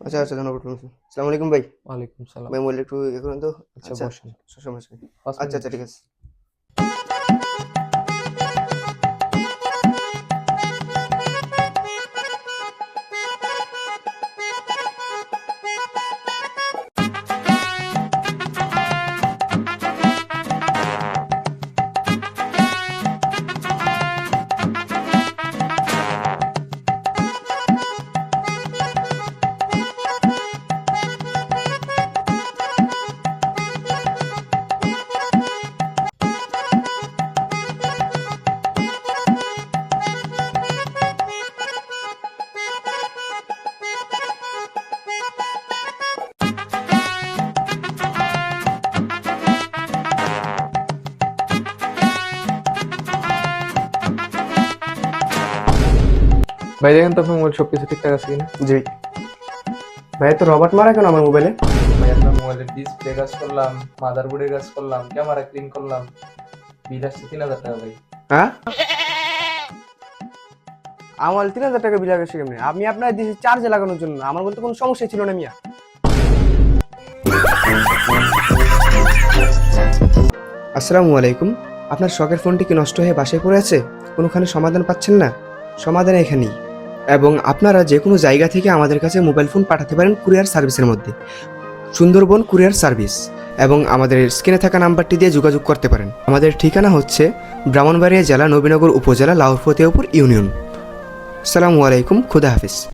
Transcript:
আচ্ছা আচ্ছা ধন্যবাদ। আসসালামু আলাইকুম ভাই। ওয়ালাইকুম সালাম। ভাই মোবাইলটা একটু ইয়ে করুন তো। আচ্ছা আচ্ছা বসেন। সমস্যা নেই। ৫ আচ্ছা মিনিট। আচ্ছা ঠিক আছে। ভাই দেখেন তো আপনার মোবাইল সবকিছু ঠিকঠাক আছে কিনা? জি ভাই, তো রবার্ট মারা কেন আমার মোবাইলে? ভাই আপনার মোবাইলের ডিসপ্লে কাজ করলাম, মাদারবোর্ডের কাজ করলাম, ক্যামেরা ক্লিন করলাম, বিল আসছে ৩,০০০ টাকা ভাই। হ্যাঁ, আমার ৩,০০০ টাকা বিল আসে কেমনে? আমি আপনার দিয়েছি চার্জে লাগানোর জন্য, আমার বলতে কোনো সমস্যা ছিল না মিয়া। আসসালামু আলাইকুম। আপনার শখের ফোনটি কি নষ্ট হয়ে বাসায় পড়ে আছে? কোনোখানে সমাধান পাচ্ছেন না? সমাধান এখানেই। এবং আপনারা যে কোনো জায়গা থেকে আমাদের কাছে মোবাইল ফোন পাঠাতে পারেন কুরিয়ার সার্ভিসের মধ্যে। সুন্দরবন কুরিয়ার সার্ভিস, এবং আমাদের স্ক্রিনে থাকা নাম্বারটি দিয়ে যোগাযোগ করতে পারেন। আমাদের ঠিকানা হচ্ছে ব্রাহ্মণবাড়িয়া জেলা, নবীনগর উপজেলা, লাউর ফতেপুর ইউনিয়ন। আসসালামু আলাইকুম, খুদা হাফিজ।